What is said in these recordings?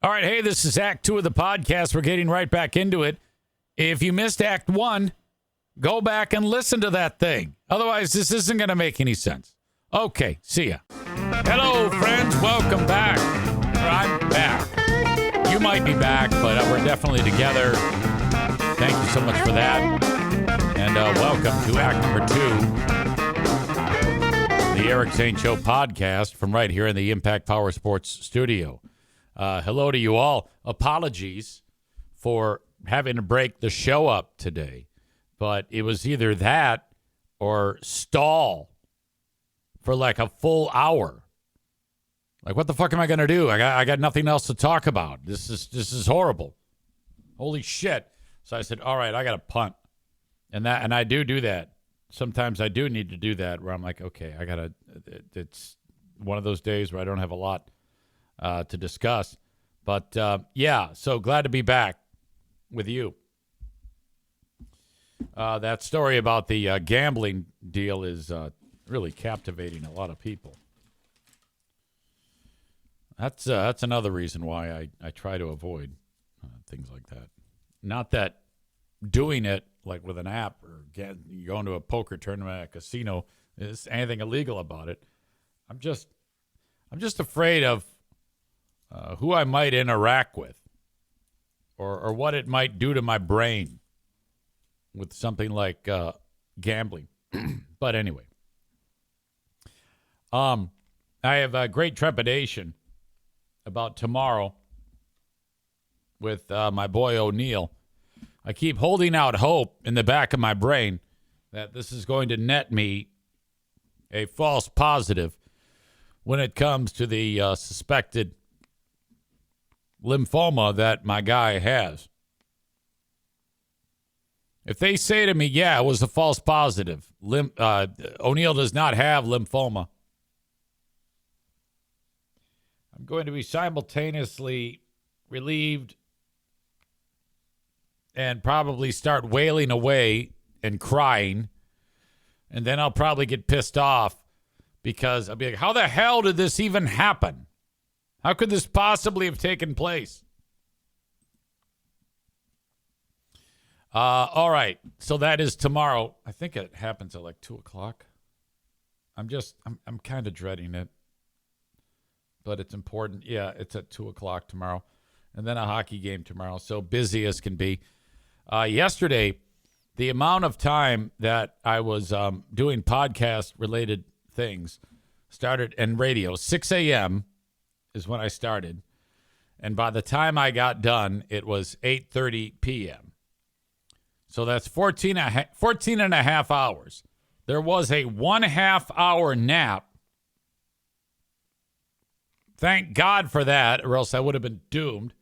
All right, hey, this is Act 2 of the podcast. We're getting right back into it. If you missed Act 1, go back and listen to that thing. Otherwise, this isn't going to make any sense. Okay, see ya. Hello, friends. Welcome back. I'm back. You might be back, but we're definitely together. Thank you so much for that. And welcome to Act number 2, the Eric Zane Show podcast from right here in the Impact Power Sports studio. Hello to you all. Apologies for having to break the show up today, but it was either that or stall for like a full hour. Like, what the fuck am I going to do? I got nothing else to talk about. This is horrible. Holy shit. So I said, all right, I got to punt. And I do that. Sometimes I do need to do that where I'm like, okay, it's one of those days where I don't have a lot to discuss. But, yeah, so glad to be back with you. That story about the gambling deal is really captivating a lot of people. That's another reason why I try to avoid things like that. Not that doing it like with an app or going to a poker tournament at a casino is anything illegal about it. I'm just afraid of who I might interact with or what it might do to my brain with something like gambling. But anyway, I have a great trepidation about tomorrow with my boy O'Neill. I keep holding out hope in the back of my brain that this is going to net me a false positive when it comes to the suspected lymphoma that my guy has. If they say to me, yeah, it was a false positive, O'Neill does not have lymphoma, I'm going to be simultaneously relieved and probably start wailing away and crying. And then I'll probably get pissed off because I'll be like, how the hell did this even happen? How could this possibly have taken place? All right. So that is tomorrow. I think it happens at like 2 o'clock. I'm kind of dreading it. But it's important. Yeah, it's at 2 o'clock tomorrow. And then a hockey game tomorrow. So busy as can be. Yesterday, the amount of time that I was doing podcast-related things started, and radio, 6 a.m. is when I started. And by the time I got done, it was 8:30 p.m. So that's 14 and a half hours. There was a 1.5 hour nap. Thank God for that, or else I would have been doomed.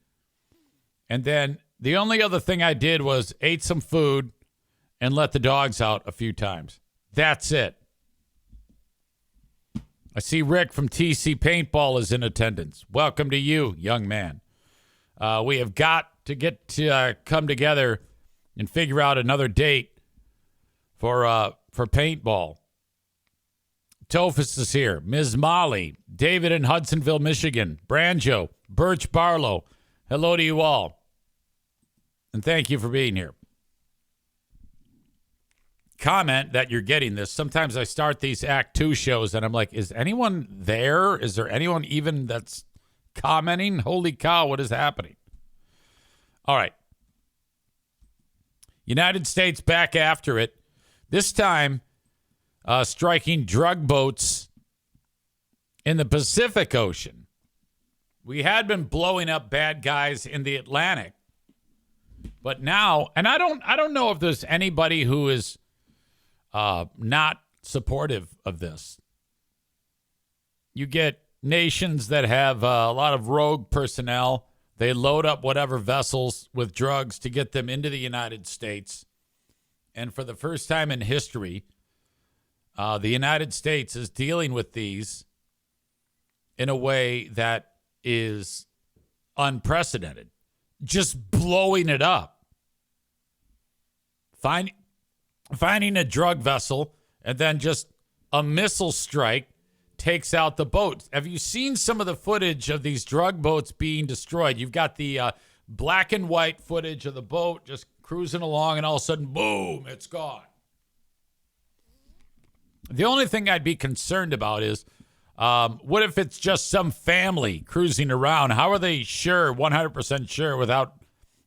And then the only other thing I did was ate some food and let the dogs out a few times. That's it. I see Rick from TC Paintball is in attendance. Welcome to you, young man. We have got to get to come together and figure out another date for paintball. Tophus is here. Ms. Molly, David in Hudsonville, Michigan, Branjo, Birch Barlow. Hello to you all. And thank you for being here. Comment that you're getting this. Sometimes I start these Act 2 shows and I'm like, is anyone there? Is there anyone even that's commenting? Holy cow, what is happening? All right. United States back after it. This time, striking drug boats in the Pacific Ocean. We had been blowing up bad guys in the Atlantic. But now, and I don't know if there's anybody who is not supportive of this. You get nations that have a lot of rogue personnel. They load up whatever vessels with drugs to get them into the United States. And for the first time in history, the United States is dealing with these in a way that is unprecedented. Just blowing it up. Finding a drug vessel and then just a missile strike takes out the boat. Have you seen some of the footage of these drug boats being destroyed? You've got the black and white footage of the boat just cruising along, and all of a sudden, boom, it's gone. The only thing I'd be concerned about is, what if it's just some family cruising around? How are they sure, 100% sure, without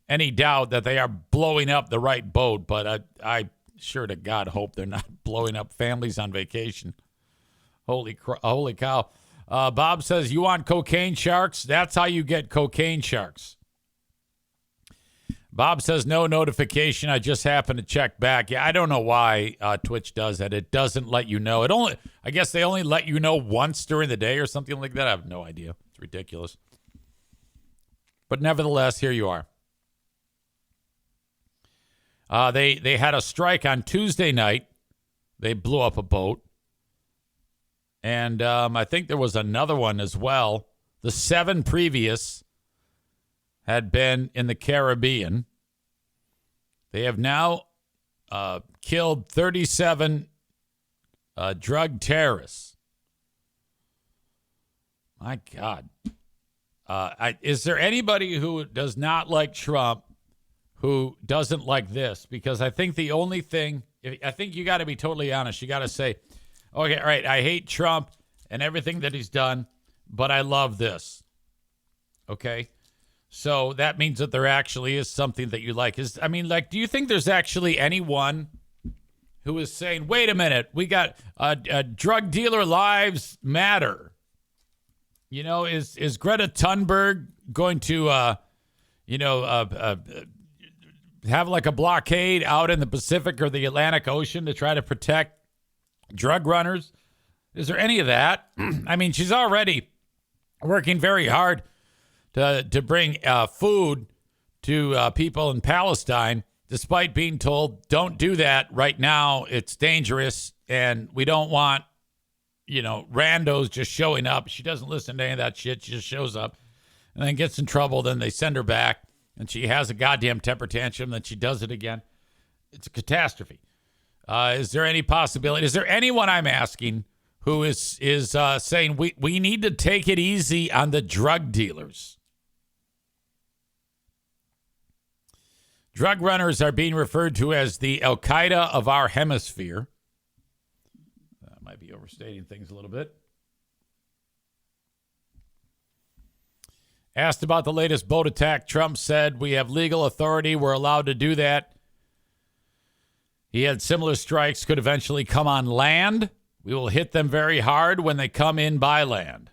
any doubt that they are blowing up the right boat? But I sure to God hope they're not blowing up families on vacation. Holy cow. Bob says, you want cocaine sharks? That's how you get cocaine sharks. Bob says, no notification. I just happened to check back. Yeah, I don't know why Twitch does that. It doesn't let you know. I guess they only let you know once during the day or something like that. I have no idea. It's ridiculous. But nevertheless, here you are. They had a strike on Tuesday night. They blew up a boat. And I think there was another one as well. The 7 previous had been in the Caribbean. They have now killed 37 drug terrorists. My God. Is there anybody who does not like Trump who doesn't like this? Because I think the only thing, I think you got to be totally honest. You got to say, okay, all right, I hate Trump and everything that he's done, but I love this. Okay? So that means that there actually is something that you like. Do you think there's actually anyone who is saying, wait a minute, we got drug dealer lives matter? You know, is Greta Thunberg going to, have like a blockade out in the Pacific or the Atlantic Ocean to try to protect drug runners? Is there any of that? I mean, she's already working very hard to bring food to people in Palestine, despite being told, don't do that right now. It's dangerous, and we don't want, randos just showing up. She doesn't listen to any of that shit. She just shows up and then gets in trouble. Then they send her back, and she has a goddamn temper tantrum. Then she does it again. It's a catastrophe. Is there any possibility? Is there anyone, I'm asking, who is saying we need to take it easy on the drug dealers? Drug runners are being referred to as the Al-Qaeda of our hemisphere. That might be overstating things a little bit. Asked about the latest boat attack, Trump said, we have legal authority. We're allowed to do that. He had similar strikes could eventually come on land. We will hit them very hard when they come in by land.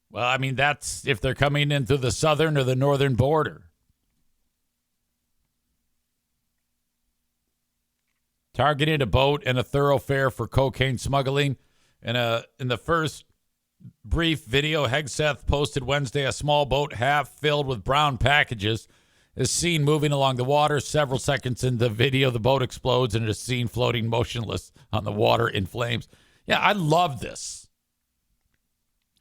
Well, I mean, that's if they're coming in through the southern or the northern border. Targeted a boat and a thoroughfare for cocaine smuggling. In the first brief video Hegseth posted Wednesday, a small boat half filled with brown packages is seen moving along the water. Several seconds into the video, the boat explodes and it is seen floating motionless on the water in flames. Yeah, I love this.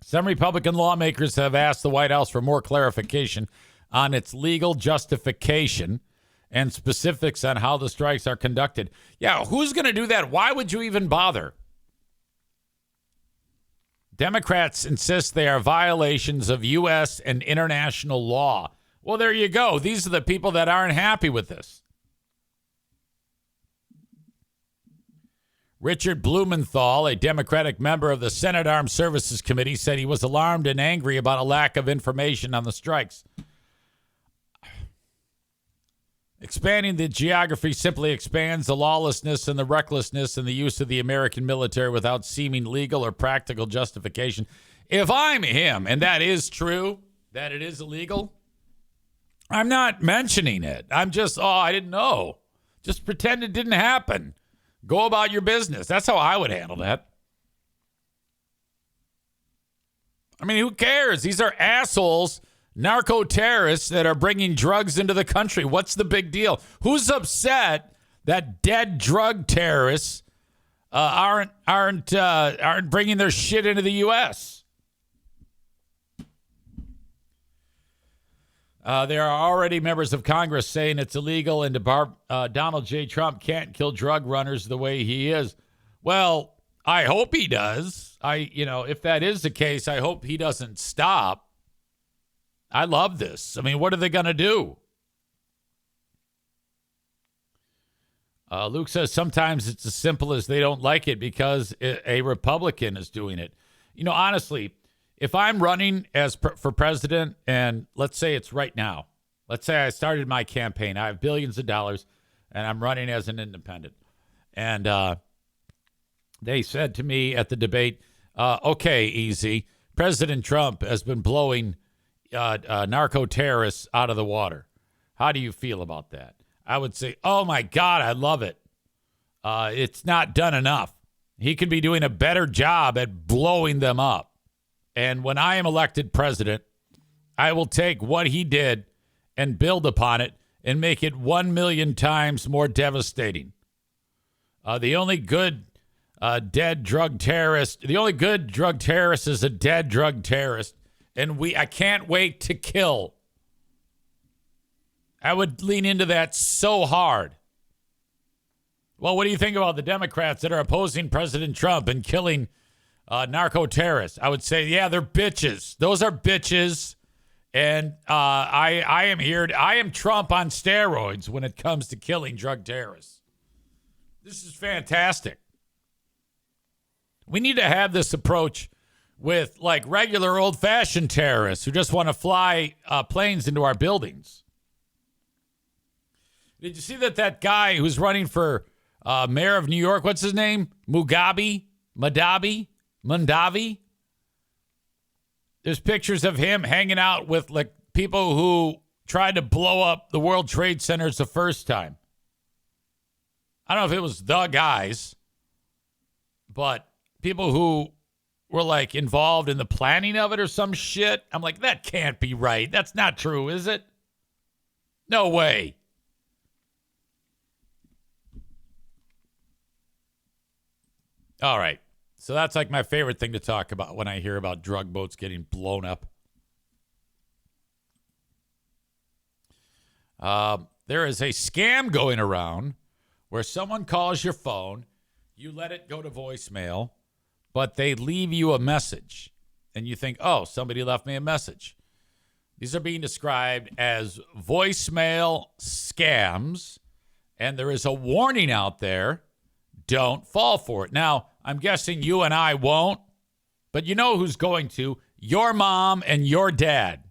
Some Republican lawmakers have asked the White House for more clarification on its legal justification and specifics on how the strikes are conducted. Yeah, who's going to do that? Why would you even bother? Democrats insist they are violations of U.S. and international law. Well, there you go. These are the people that aren't happy with this. Richard Blumenthal, a Democratic member of the Senate Armed Services Committee, said he was alarmed and angry about a lack of information on the strikes. Expanding the geography simply expands the lawlessness and the recklessness in the use of the American military without seeming legal or practical justification. If I'm him, and that is true, that it is illegal, I'm not mentioning it. I'm just, I didn't know. Just pretend it didn't happen. Go about your business. That's how I would handle that. I mean, who cares? These are assholes, narco-terrorists that are bringing drugs into the country. What's the big deal? Who's upset that dead drug terrorists aren't bringing their shit into the U.S.? There are already members of Congress saying it's illegal and Donald J. Trump can't kill drug runners the way he is. Well, I hope he does. If that is the case, I hope he doesn't stop. I love this. I mean, what are they going to do? Luke says sometimes it's as simple as they don't like it because a Republican is doing it. Honestly, if I'm running for president, and let's say it's right now, let's say I started my campaign, I have billions of dollars, and I'm running as an independent. And they said to me at the debate, okay, easy. President Trump has been blowing narco-terrorists out of the water. How do you feel about that? I would say, oh, my God, I love it. It's not done enough. He could be doing a better job at blowing them up. And when I am elected president, I will take what he did and build upon it and make it 1 million times more devastating. The only good dead drug terrorist, the only good drug terrorist is a dead drug terrorist. And I can't wait to kill. I would lean into that so hard. Well, what do you think about the Democrats that are opposing President Trump and killing narco terrorists? I would say, yeah, they're bitches. Those are bitches. And I am here. I am Trump on steroids when it comes to killing drug terrorists. This is fantastic. We need to have this approach with like regular old-fashioned terrorists who just want to fly planes into our buildings. Did you see that guy who's running for mayor of New York, what's his name? Mundavi? There's pictures of him hanging out with like people who tried to blow up the World Trade Centers the first time. I don't know if it was the guys, but people who were like involved in the planning of it or some shit. I'm like, that can't be right. That's not true, is it? No way. All right. So that's like my favorite thing to talk about when I hear about drug boats getting blown up. There is a scam going around where someone calls your phone, you let it go to voicemail, but they leave you a message. And you think, oh, somebody left me a message. These are being described as voicemail scams. And there is a warning out there. Don't fall for it. Now, I'm guessing you and I won't, but you know who's going to. Your mom and your dad.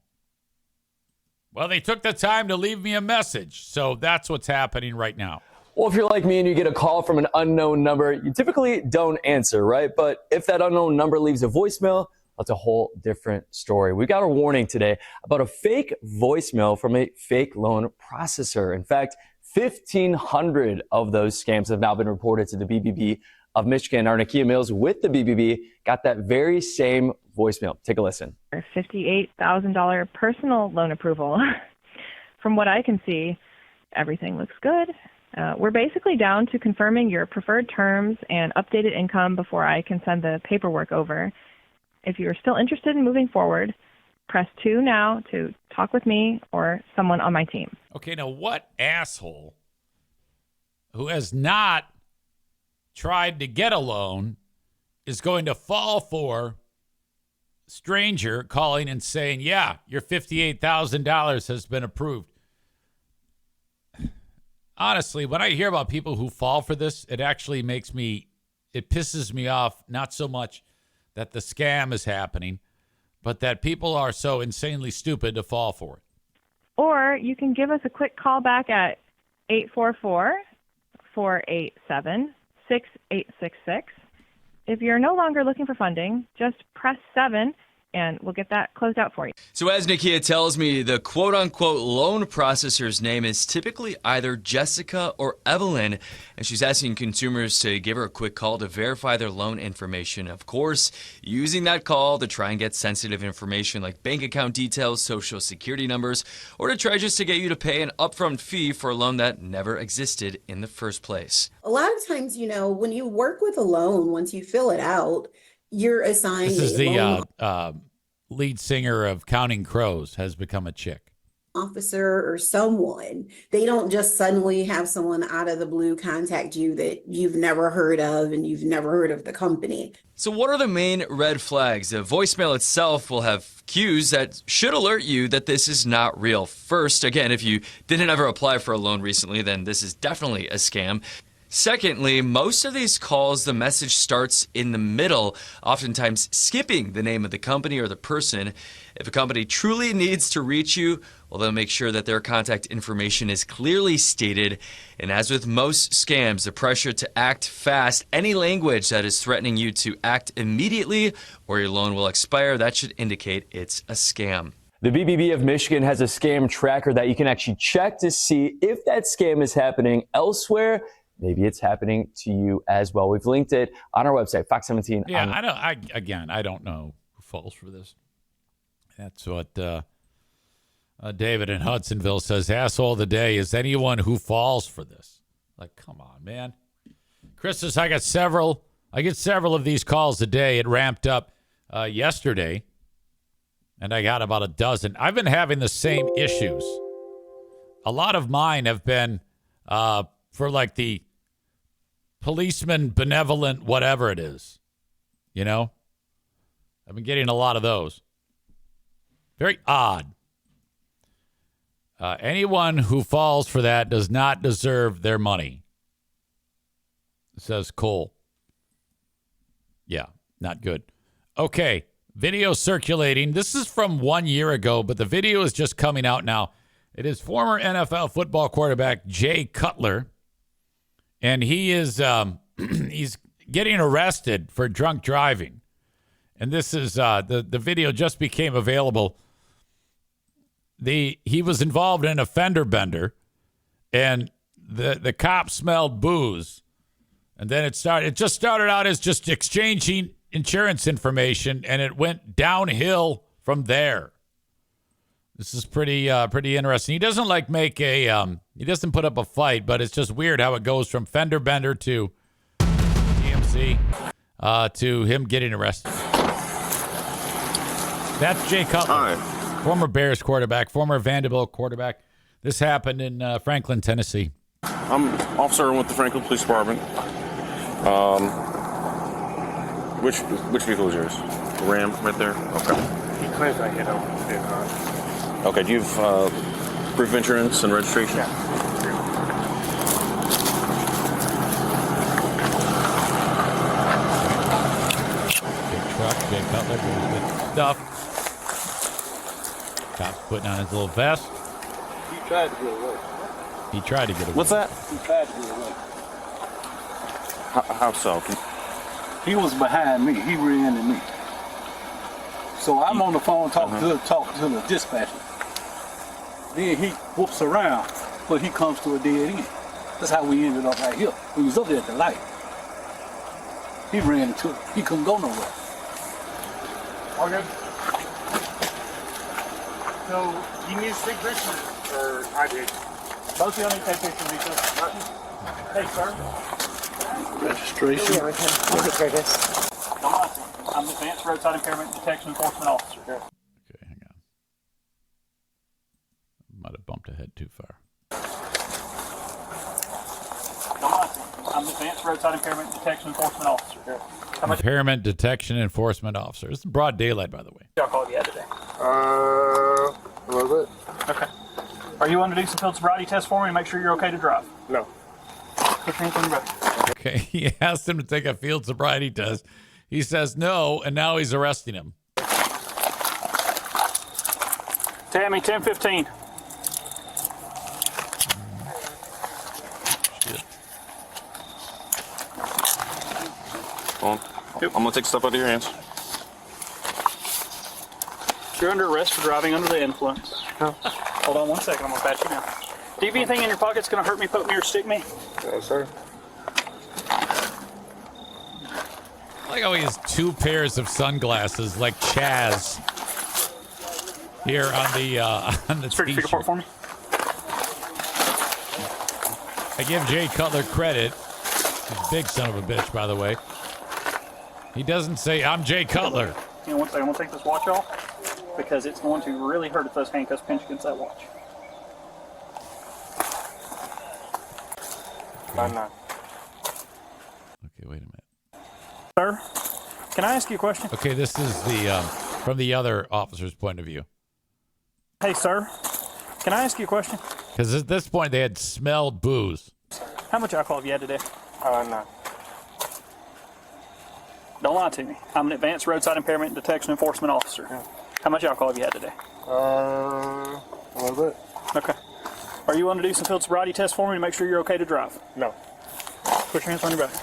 Well, they took the time to leave me a message. So that's what's happening right now. Well, if you're like me and you get a call from an unknown number, you typically don't answer, right? But if that unknown number leaves a voicemail, that's a whole different story. We got a warning today about a fake voicemail from a fake loan processor. In fact, 1,500 of those scams have now been reported to the BBB of Michigan. Our Nakia Mills with the BBB got that very same voicemail. Take a listen. $58,000 personal loan approval. From what I can see, everything looks good. We're basically down to confirming your preferred terms and updated income before I can send the paperwork over. If you're still interested in moving forward, press 2 now to talk with me or someone on my team. Okay, now what asshole who has not tried to get a loan is going to fall for a stranger calling and saying, yeah, your $58,000 has been approved? Honestly, when I hear about people who fall for this, it actually it pisses me off, not so much that the scam is happening, but that people are so insanely stupid to fall for it. Or you can give us a quick call back at 844-487-6866. If you're no longer looking for funding, just press 7 and we'll get that closed out for you. So as Nakia tells me, the quote-unquote loan processor's name is typically either Jessica or Evelyn, and she's asking consumers to give her a quick call to verify their loan information. Of course, using that call to try and get sensitive information like bank account details, social security numbers, or to try just to get you to pay an upfront fee for a loan that never existed in the first place. A lot of times, when you work with a loan, once you fill it out, you're assigned. This is the lead singer of Counting Crows has become a chick. officer or someone. They don't just suddenly have someone out of the blue contact you that you've never heard of and you've never heard of the company. So what are the main red flags? The voicemail itself will have cues that should alert you that this is not real. First, again, if you didn't ever apply for a loan recently, then this is definitely a scam. Secondly, most of these calls, the message starts in the middle, oftentimes skipping the name of the company or the person. If a company truly needs to reach you, well, they'll make sure that their contact information is clearly stated. And as with most scams, the pressure to act fast, any language that is threatening you to act immediately or your loan will expire, that should indicate it's a scam. The BBB of Michigan has a scam tracker that you can actually check to see if that scam is happening elsewhere. Maybe it's happening to you as well. We've linked it on our website, Fox 17. Yeah, I don't know who falls for this. That's what David in Hudsonville says. Asshole of the day is anyone who falls for this. Like, come on, man. Chris says, I get several of these calls a day. It ramped up yesterday, and I got about a dozen. I've been having the same issues. A lot of mine have been for like the policeman, benevolent, whatever it is. You know? I've been getting a lot of those. Very odd. Anyone who falls for that does not deserve their money, says Cole. Yeah, not good. Okay, video circulating. This is from 1 year ago, but the video is just coming out now. It is former NFL football quarterback Jay Cutler, and he is he's getting arrested for drunk driving. And this is the video just became available. He was involved in a fender bender, and the cop smelled booze, and then it just started out as just exchanging insurance information, and it went downhill from there. This is pretty interesting. He doesn't he doesn't put up a fight, but it's just weird how it goes from fender bender to EMC to him getting arrested. That's Jay Cutler. Hi. Former Bears quarterback, former Vanderbilt quarterback. This happened in Franklin, Tennessee. I'm officer with the Franklin Police Department. Which vehicle is yours? The Ram right there? Okay. He claims I hit him. Okay, do you have proof of insurance and registration? Yeah. Big truck, Jay Cutler, good stuff. Cop's putting on his little vest. He tried to get away. He tried to get away. What's that? He tried to get away. How so? He was behind me. He ran into me. So I'm on the phone talking to the dispatcher. Then he whoops around, but he comes to a dead end. That's how we ended up right here. We was up there at the light. He ran into it. He couldn't go nowhere. Okay. So, you need to take pictures, or I did. Both of you need to take pictures of each other. Hey, sir. Registration. Come on. I'm the Advanced Roadside Impairment Detection Enforcement Officer. Okay, hang on. Might have bumped ahead too far. Come on. I'm the Advanced Roadside Impairment Detection Enforcement Officer. Impairment Detection Enforcement Officer. It's broad daylight, by the way. Y'all called you today. A little bit. Okay. Are you want to do some field sobriety tests for me and make sure you're okay to drive? No. Put your hands on your back. Okay, he asked him to take a field sobriety test. He says no, and now he's arresting him. Tammy, 1015. Shit. Hold on. I'm going to take stuff out of your hands. You're under arrest for driving under the influence. No. Hold on 1 second. I'm going to pat you down. Do you have anything in your pocket that's going to hurt me, poke me, or stick me? No, sir. I like how he has two pairs of sunglasses like Chaz here on the Speak t-shirt. report for me. I give Jay Cutler credit. He's a big son of a bitch, by the way. He doesn't say, I'm Jay Cutler. You know, 1 second. I'm going to take this watch off because it's going to really hurt if those handcuffs pinch against that watch. I'm not. Okay, wait a minute. Sir, can I ask you a question? Okay, this is the from the other officer's point of view. Hey, sir, can I ask you a question? Because at this point, they had smelled booze. How much alcohol have you had today? No. Don't lie to me. I'm an advanced roadside impairment detection enforcement officer. How much alcohol have you had today? A little bit. Okay. Are you willing to do some field sobriety tests for me to make sure you're okay to drive? No. Put your hands on your back.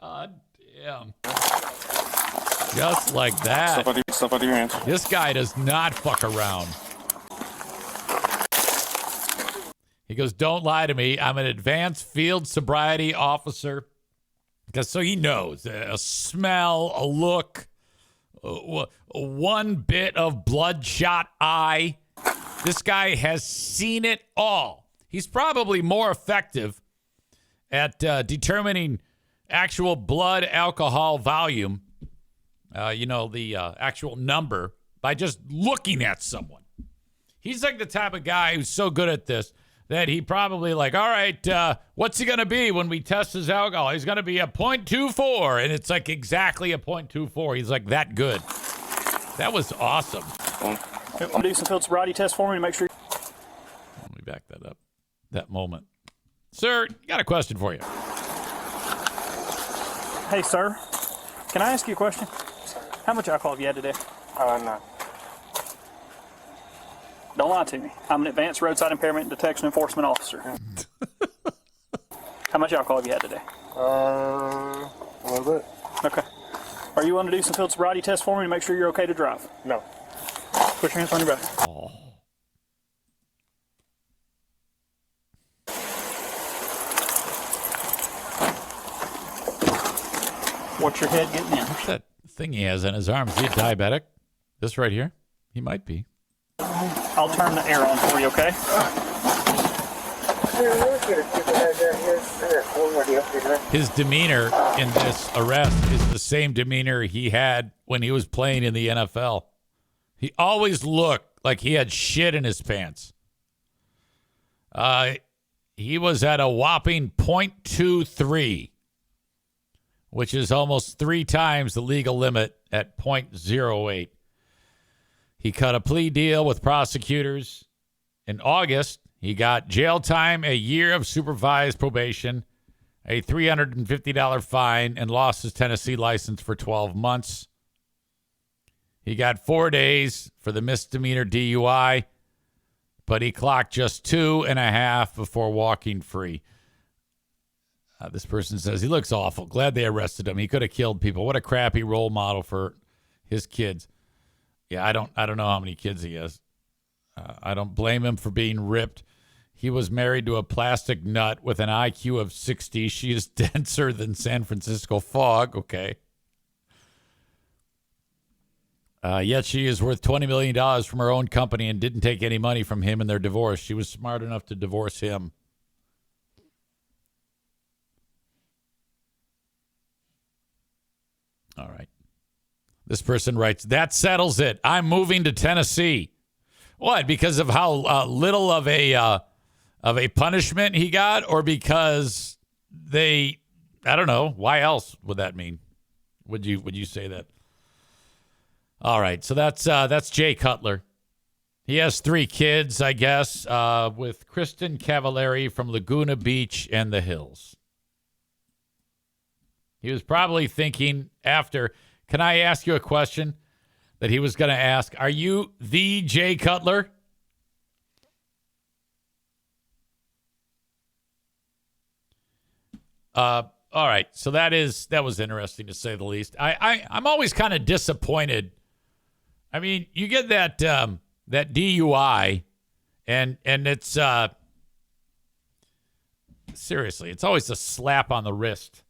God damn. Just like that. Stuff out of your hands. This guy does not fuck around. He goes, don't lie to me. I'm an advanced field sobriety officer. Because so he knows a smell, a look, one bit of bloodshot eye. This guy has seen it all. He's probably more effective at determining actual blood alcohol volume, the actual number, by just looking at someone. He's like the type of guy who's so good at this that he probably all right, what's he going to be when we test his alcohol? He's going to be a 0.24, and it's like exactly a 0.24. He's like that good. That was awesome. I'm do some field sobriety tests for me to make sure. Let me back that up. That moment. Sir, got a question for you. Hey, sir, can I ask you a question? How much alcohol have you had today? No. Don't lie to me. I'm an advanced roadside impairment detection enforcement officer. How much alcohol have you had today? A little bit. Okay. Are you willing to do some field sobriety tests for me to make sure you're okay to drive? No. Put your hands on your back. Oh. What's your head getting in? What's that thing he has on his arm? Is he diabetic? This right here? He might be. I'll turn the air on for you, okay? His demeanor in this arrest is the same demeanor he had when he was playing in the NFL. He always looked like he had shit in his pants. He was at a whopping 0.23, which is almost 3 times the legal limit at 0.08. He cut a plea deal with prosecutors. In August, he got jail time, a year of supervised probation, a $350 fine, and lost his Tennessee license for 12 months. He got 4 days for the misdemeanor DUI, but he clocked just 2.5 before walking free. This person says, he looks awful. Glad they arrested him. He could have killed people. What a crappy role model for his kids. Yeah, I don't know how many kids he has. I don't blame him for being ripped. He was married to a plastic nut with an IQ of 60. She is denser than San Francisco fog. Okay. Yet she is worth $20 million from her own company and didn't take any money from him in their divorce. She was smart enough to divorce him. All right. This person writes, that settles it. I'm moving to Tennessee. What? Because of how little of a punishment he got, or because I don't know. Why else would that mean? Would you say that? All right. So that's Jay Cutler. He has 3 kids, I guess, with Kristen Cavallari from Laguna Beach and the Hills. He was probably thinking after. Can I ask you a question that he was going to ask? Are you the Jay Cutler? All right. So that was interesting to say the least. I'm always kind of disappointed. I mean, you get that DUI and it's seriously, it's always a slap on the wrist.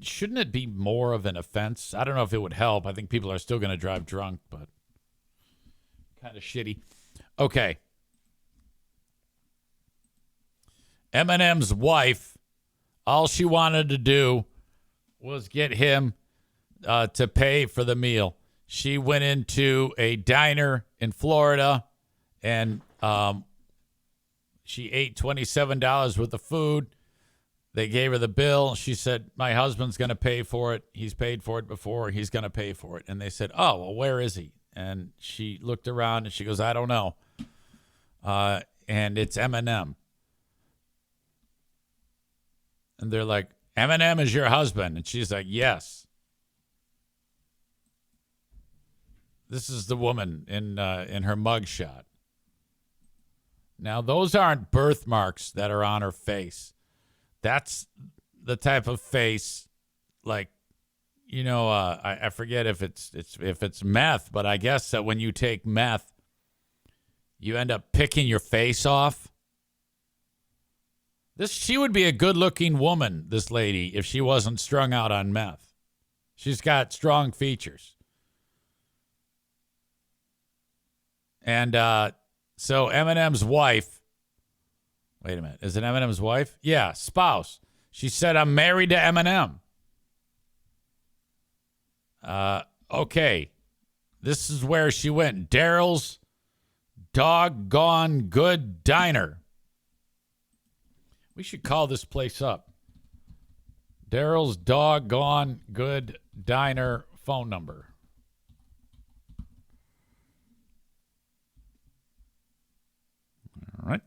Shouldn't it be more of an offense? I don't know if it would help. I think people are still going to drive drunk, but kind of shitty. Okay. Eminem's wife, all she wanted to do was get him to pay for the meal. She went into a diner in Florida and She ate $27 worth of food. They gave her the bill. She said, my husband's going to pay for it. He's paid for it before. He's going to pay for it. And they said, oh, well, where is he? And she looked around and she goes, I don't know. And it's Eminem. And they're like, Eminem is your husband? And she's like, yes. This is the woman in her mugshot. Now, those aren't birthmarks that are on her face. That's the type of face, like, you know, I forget if it's meth, but I guess that when you take meth, you end up picking your face off. She would be a good-looking woman, this lady, if she wasn't strung out on meth. She's got strong features. And so Eminem's wife, wait a minute, is it Eminem's wife? Yeah, spouse. She said, I'm married to Eminem. Okay. This is where she went. Daryl's Doggone Good Diner. We should call this place up. Daryl's Doggone Good Diner phone number. All right.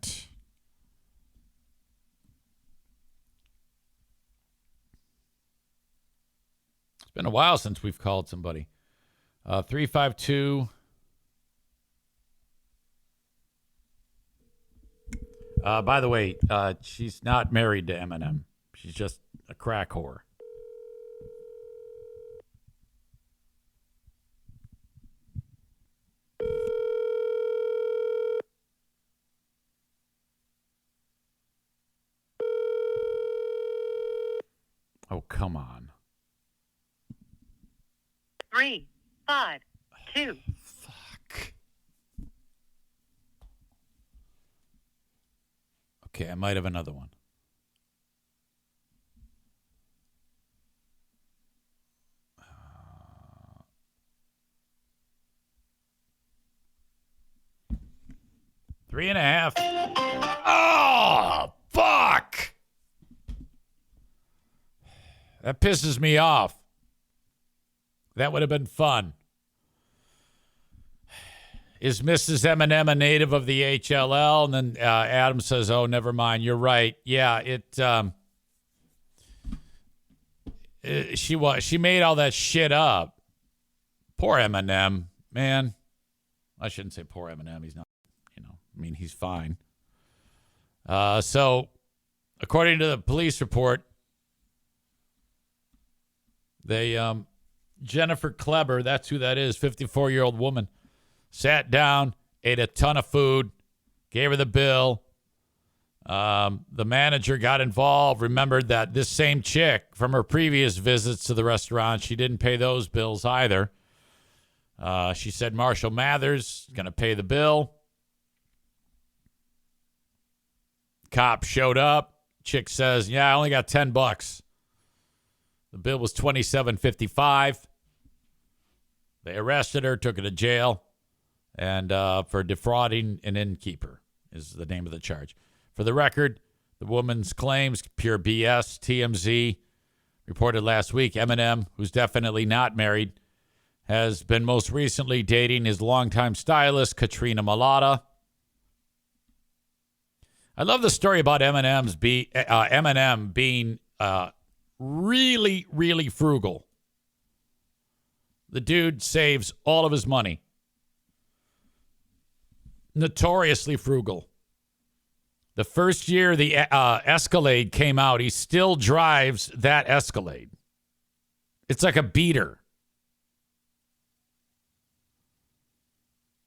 It's been a while since we've called somebody. 352. By the way, she's not married to Eminem. She's just a crack whore. Oh, come on. 3, 5, 2. Fuck. Okay, I might have another one. Three and a half. Oh, fuck. That pisses me off. That would have been fun. Is Mrs. Eminem a native of the HLL? And then Adam says, oh, never mind. You're right. Yeah, she made all that shit up. Poor Eminem, man. I shouldn't say poor Eminem. He's not, he's fine. So, according to the police report, Jennifer Kleber, that's who that is, 54-year-old woman, sat down, ate a ton of food, gave her the bill. The manager got involved, remembered that this same chick from her previous visits to the restaurant, she didn't pay those bills either. She said Marshall Mathers is going to pay the bill. Cop showed up. Chick says, yeah, I only got $10. The bill was $27.55. They arrested her, took her to jail, and for defrauding an innkeeper is the name of the charge. For the record, the woman's claims, pure BS. TMZ reported last week Eminem, who's definitely not married, has been most recently dating his longtime stylist, Katrina Malata. I love the story about Eminem being really, really frugal. The dude saves all of his money. Notoriously frugal. The first year the Escalade came out, he still drives that Escalade. It's like a beater.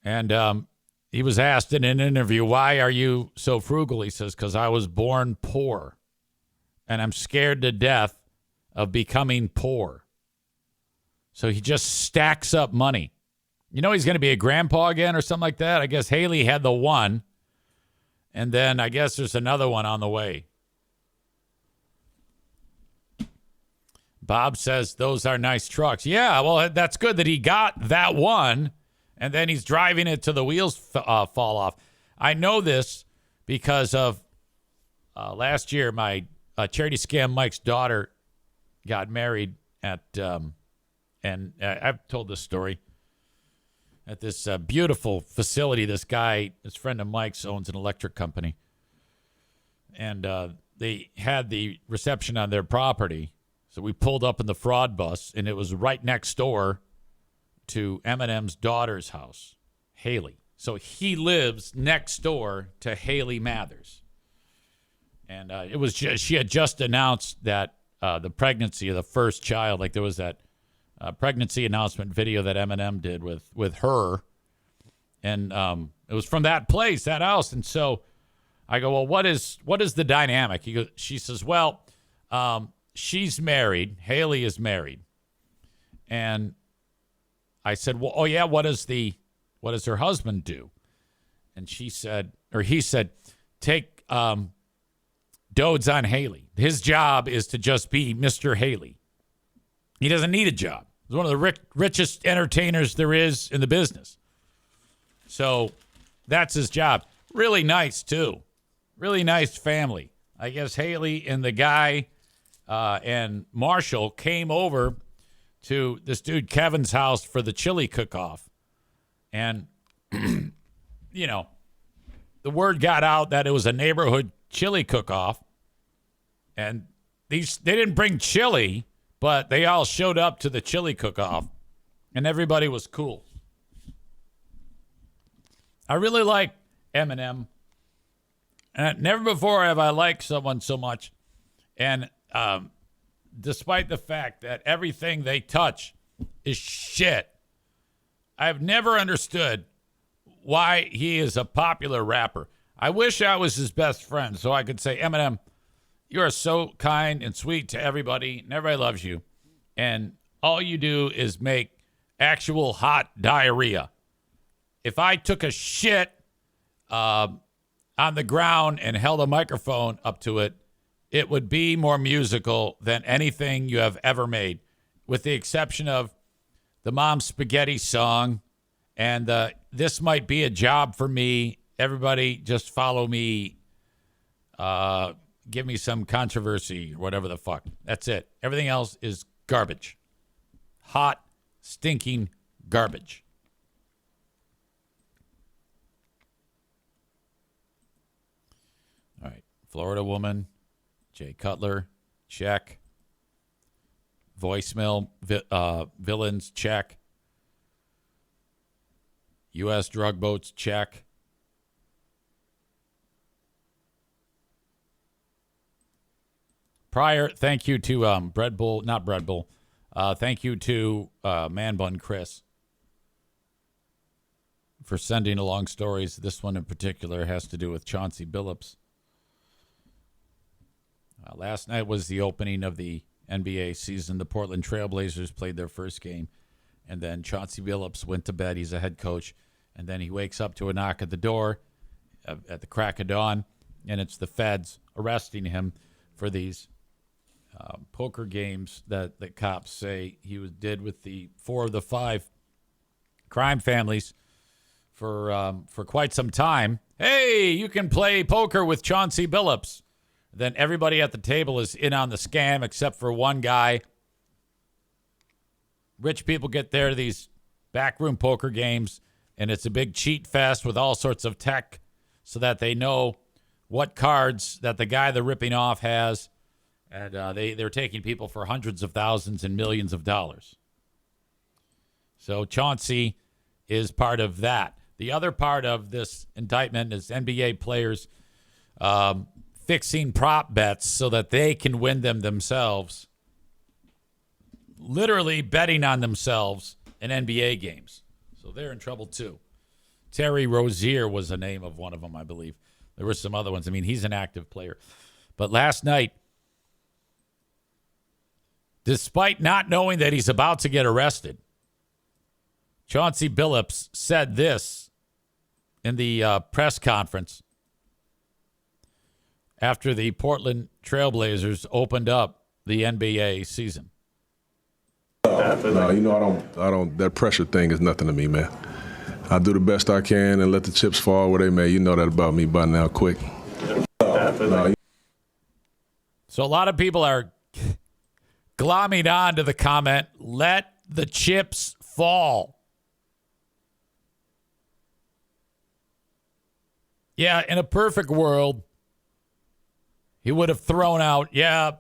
And he was asked in an interview, why are you so frugal? He says, because I was born poor. And I'm scared to death of becoming poor. So he just stacks up money. He's going to be a grandpa again or something like that. I guess Haley had the one. And then I guess there's another one on the way. Bob says those are nice trucks. Yeah, well, that's good that he got that one. And then he's driving it till the wheels fall off. I know this because of last year, my charity scam Mike's daughter got married at, and I've told this story, at this beautiful facility. This friend of Mike's owns an electric company. And they had the reception on their property. So we pulled up in the fraud bus, and it was right next door to Eminem's daughter's house, Haley. So he lives next door to Haley Mathers. And it was she had just announced that the pregnancy of the first child. Like there was that pregnancy announcement video that Eminem did with her. And it was from that place, that house. And so I go, well, what is the dynamic? She says, well, she's married. Haley is married. And I said, well, oh yeah, what does her husband do? And he said, take Dodes on Haley. His job is to just be Mr. Haley. He doesn't need a job. He's one of the richest entertainers there is in the business. So that's his job. Really nice, too. Really nice family. I guess Haley and the guy and Marshall came over to this dude Kevin's house for the chili cook-off. And, you know, the word got out that it was a neighborhood chili cook-off. And they didn't bring chili, but they all showed up to the chili cook-off. And everybody was cool. I really like Eminem. And never before have I liked someone so much. And despite the fact that everything they touch is shit, I've never understood why he is a popular rapper. I wish I was his best friend so I could say, Eminem, you are so kind and sweet to everybody, and everybody loves you. And all you do is make actual hot diarrhea. If I took a shit on the ground and held a microphone up to it, it would be more musical than anything you have ever made, with the exception of the Mom Spaghetti song and This Might Be a Job for Me. Everybody just follow me. Give me some controversy or whatever the fuck. That's it. Everything else is garbage. Hot, stinking garbage. All right. Florida woman, Jay Cutler, check. Voicemail villains, check. U.S. drug boats, check. Prior, thank you to Bread Bull, not Bread Bull. Thank you to Man Bun Chris for sending along stories. This one in particular has to do with Chauncy Billups. Last night was the opening of the NBA season. The Portland Trail Blazers played their first game, and then Chauncy Billups went to bed. He's a head coach, and then he wakes up to a knock at the door at the crack of dawn, and it's the feds arresting him for these poker games that cops say he did with the 4 of the 5 crime families for quite some time. Hey, you can play poker with Chauncy Billups. Then everybody at the table is in on the scam except for one guy. Rich people get there to these backroom poker games, and it's a big cheat fest with all sorts of tech so that they know what cards that the guy they're ripping off has. And they're taking people for hundreds of thousands and millions of dollars. So Chauncy is part of that. The other part of this indictment is NBA players fixing prop bets so that they can win them themselves. Literally betting on themselves in NBA games. So they're in trouble too. Terry Rozier was the name of one of them, I believe. There were some other ones. I mean, he's an active player. But last night, despite not knowing that he's about to get arrested, Chauncy Billups said this in the press conference after the Portland Trail Blazers opened up the NBA season. No, you know, I don't, that pressure thing is nothing to me, man. I do the best I can and let the chips fall where they may. You know that about me by now, quick. after. So a lot of people are glomming on to the comment, let the chips fall. Yeah, in a perfect world, he would have thrown out, I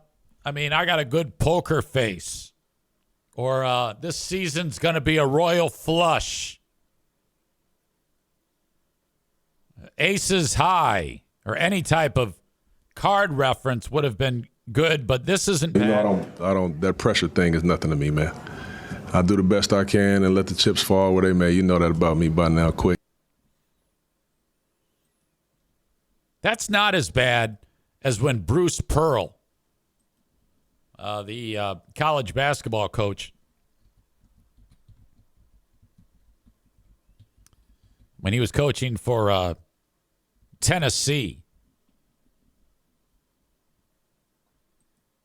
got a good poker face. Or this season's going to be a royal flush. Aces high, or any type of card reference would have been good, but this isn't bad. I don't, that pressure thing is nothing to me, man. I do the best I can and let the chips fall where they may. You know that about me by now, quick. That's not as bad as when Bruce Pearl, the college basketball coach, when he was coaching for Tennessee,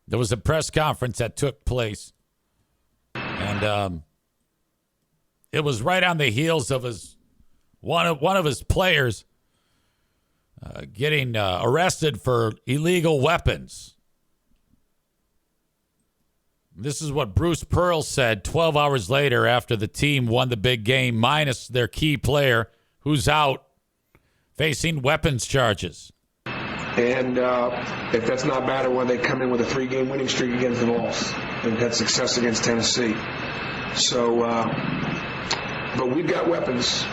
there was a press conference that took place, and it was right on the heels of one of his players getting arrested for illegal weapons. This is what Bruce Pearl said 12 hours later after the team won the big game, minus their key player, who's out facing weapons charges. And if that's not bad, when they come in with a 3-game winning streak against the Vols and had success against Tennessee. So, but we've got weapons.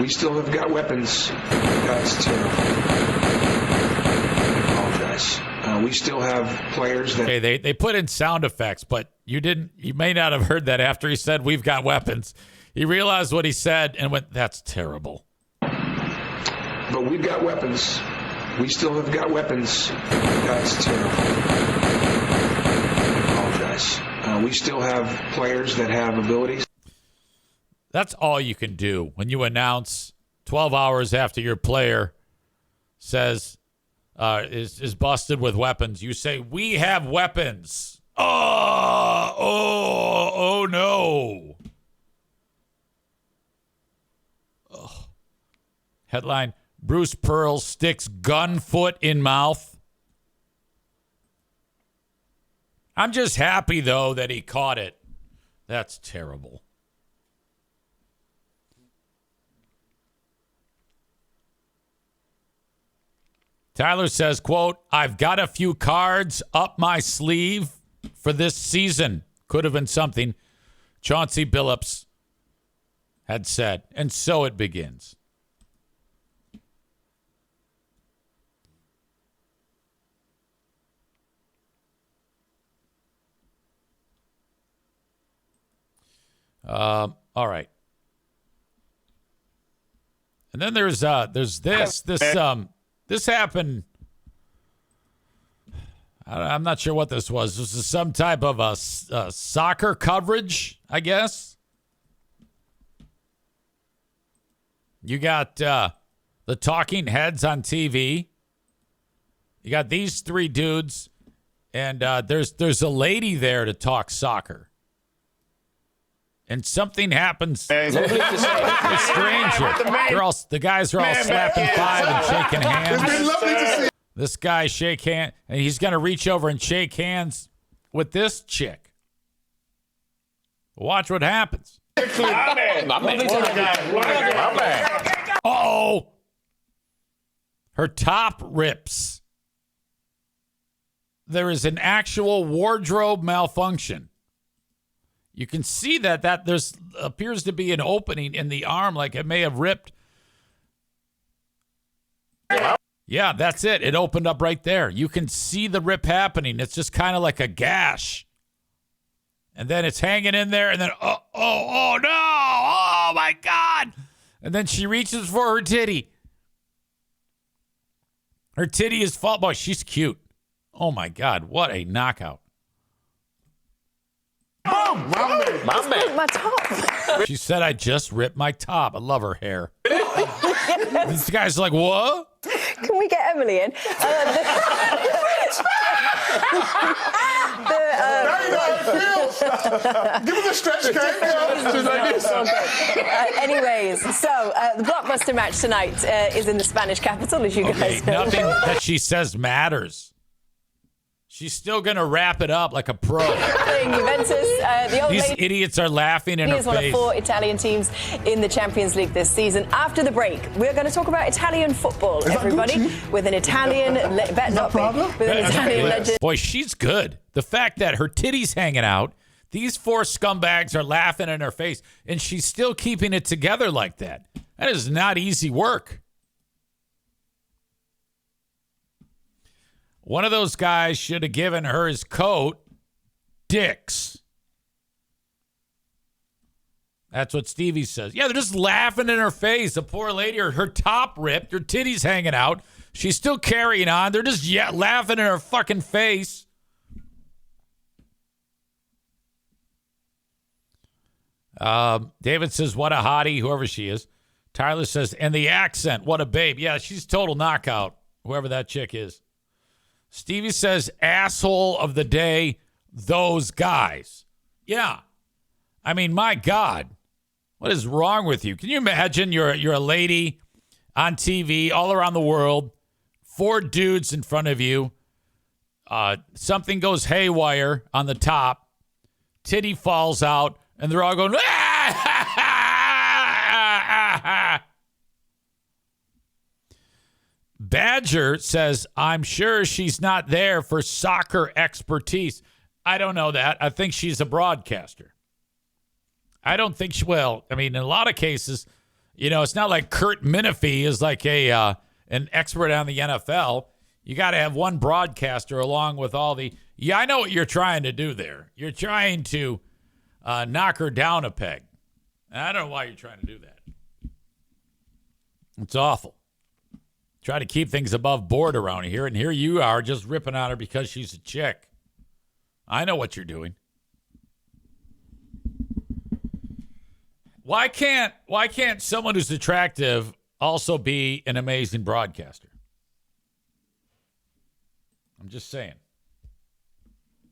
We still have got weapons. That's terrible. I apologize. We still have players that. Okay, they put in sound effects, but you may not have heard that after he said we've got weapons. He realized what he said and went, that's terrible. But we've got weapons. We still have got weapons. That's terrible. I apologize. We still have players that have abilities. That's all you can do when you announce 12 hours after your player says is busted with weapons. You say, we have weapons. Oh no. Oh. Headline, Bruce Pearl sticks gun foot in mouth. I'm just happy, though, that he caught it. That's terrible. Tyler says, quote, I've got a few cards up my sleeve for this season. Could have been something Chauncy Billups had said. And so it begins. All right. And then there's this happened. I'm not sure what this was. This is some type of a soccer coverage, I guess. You got the talking heads on TV. You got these three dudes, and there's a lady there to talk soccer. And something happens. It's strange here. The guys are all slapping five and shaking hands. It's been lovely to see. This guy shake hand, and he's going to reach over and shake hands with this chick. Watch what happens. Uh-oh. Her top rips. There is an actual wardrobe malfunction. You can see that there's appears to be an opening in the arm, like it may have ripped. Yeah, that's it. It opened up right there. You can see the rip happening. It's just kind of like a gash. And then it's hanging in there, and then, oh no! Oh, my God! And then she reaches for her titty. Her titty is fall. Boy, she's cute. Oh, my God. What a knockout. Oh, my man. My top. She said, I just ripped my top. I love her hair. This guy's like, what? Can we get Emily in? Give us a stretch, Anyways, so the blockbuster match tonight is in the Spanish capital, as you guys know. Nothing that she says matters. She's still going to wrap it up like a pro. Playing Juventus. The old These lady idiots are laughing in her is one of face. 4 Italian teams in the Champions League this season. After the break, we're going to talk about Italian football, everybody, with an Italian legend. Boy, she's good. The fact that her titty's hanging out, these 4 scumbags are laughing in her face, and she's still keeping it together like that. That is not easy work. One of those guys should have given her his coat dicks. That's what Stevie says. Yeah, they're just laughing in her face. The poor lady, her top ripped, her titties hanging out. She's still carrying on. They're just laughing in her fucking face. David says, what a hottie, whoever she is. Tyler says, and the accent, what a babe. Yeah, she's total knockout, whoever that chick is. Stevie says, asshole of the day, those guys. Yeah. I mean, my God, what is wrong with you? Can you imagine you're a lady on TV all around the world, 4 dudes in front of you, something goes haywire on the top, titty falls out, and they're all going, Badger says, I'm sure she's not there for soccer expertise. I don't know that. I think she's a broadcaster. I don't think she will. I mean, in a lot of cases, it's not like Kurt Menefee is like an expert on the NFL. You got to have one broadcaster along with all the. Yeah, I know what you're trying to do there. You're trying to knock her down a peg. I don't know why you're trying to do that. It's awful. Try to keep things above board around here, and here you are just ripping on her because she's a chick. I know what you're doing. Why can't someone who's attractive also be an amazing broadcaster? I'm just saying.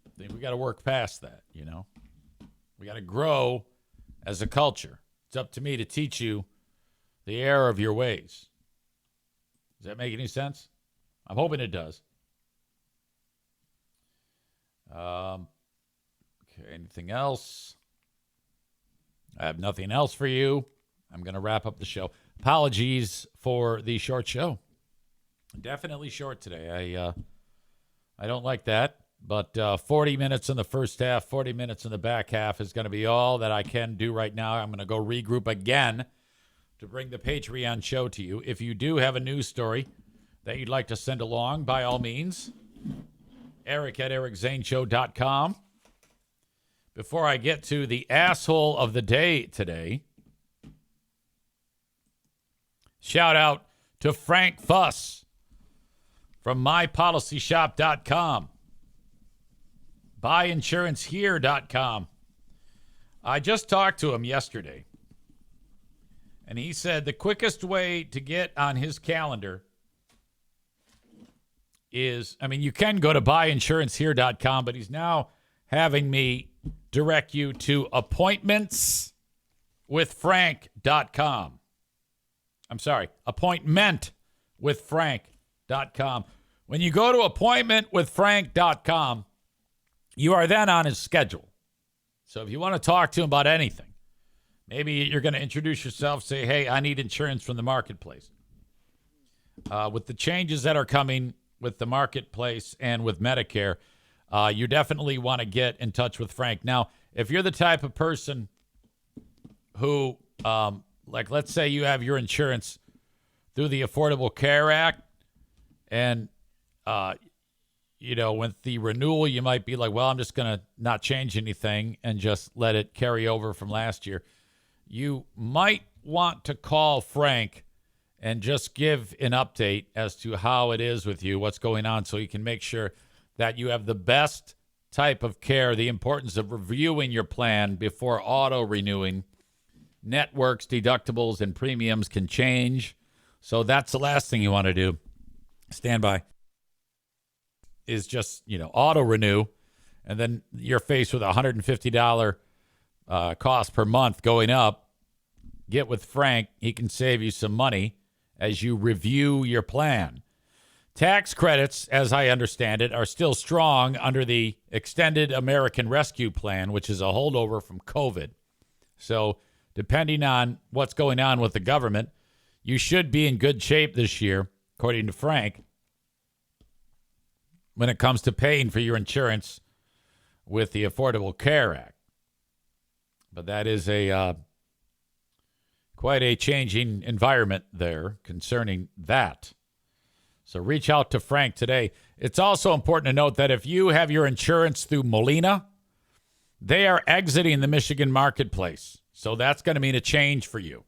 I think we got to work past that, We got to grow as a culture. It's up to me to teach you the error of your ways. Does that make any sense? I'm hoping it does. Okay, anything else? I have nothing else for you. I'm going to wrap up the show. Apologies for the short show. Definitely short today. I don't like that, but 40 minutes in the first half, 40 minutes in the back half is going to be all that I can do right now. I'm going to go regroup again to bring the Patreon show to you. If you do have a news story that you'd like to send along, by all means, Eric@ericzaneshow.com. Before I get to the asshole of the day today, shout out to Frank Fuss from mypolicyshop.com, buyinsurancehere.com. I just talked to him yesterday, and he said the quickest way to get on his calendar is, you can go to buyinsurancehere.com, but he's now having me direct you to appointmentswithfrank.com. I'm sorry, appointmentwithfrank.com. When you go to appointmentwithfrank.com, you are then on his schedule. So if you want to talk to him about anything, maybe you're going to introduce yourself, say, hey, I need insurance from the marketplace. With the changes that are coming with the marketplace and with Medicare, you definitely want to get in touch with Frank. Now, if you're the type of person who, let's say you have your insurance through the Affordable Care Act, and, with the renewal, you might be like, well, I'm just going to not change anything and just let it carry over from last year. You might want to call Frank and just give an update as to how it is with you, what's going on, so you can make sure that you have the best type of care, the importance of reviewing your plan before auto-renewing. Networks, deductibles, and premiums can change, So that's the last thing you want to do. Stand by. Is just, auto renew. And then you're faced with a $150 cost per month going up. Get with Frank. He can save you some money as you review your plan. Tax credits, as I understand it, are still strong under the Extended American Rescue Plan, which is a holdover from COVID. So depending on what's going on with the government, you should be in good shape this year, according to Frank, when it comes to paying for your insurance with the Affordable Care Act. But that is quite a changing environment there concerning that. So reach out to Frank today. It's also important to note that if you have your insurance through Molina, they are exiting the Michigan marketplace. So that's going to mean a change for you.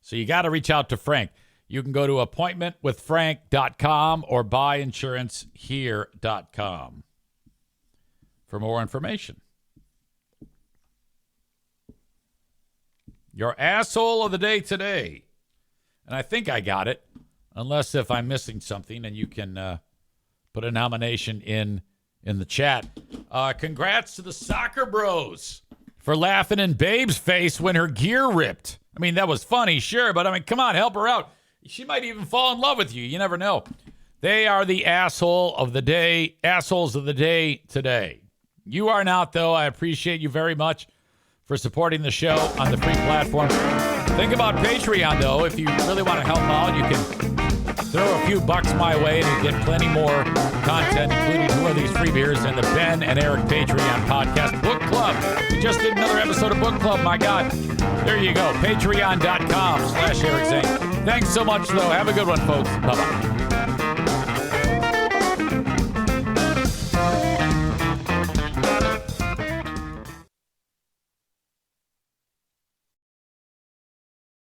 So you got to reach out to Frank. You can go to appointmentwithfrank.com or buyinsurancehere.com for more information. Your asshole of the day today. And I think I got it. Unless if I'm missing something, and you can put a nomination in the chat. Congrats to the soccer bros for laughing in Babe's face when her gear ripped. I mean, that was funny, sure, but come on, help her out. She might even fall in love with you. You never know. They are the assholes of the day today. You are not, though. I appreciate you very much for supporting the show on the free platform. Think about Patreon, though. If you really want to help out, you can throw a few bucks my way and you get plenty more content, including 2 of these free beers and the Ben and Eric Patreon podcast Book Club. We just did another episode of Book Club. My God. There you go. Patreon.com/Eric Zane. Thanks so much, though. Have a good one, folks. Bye-bye.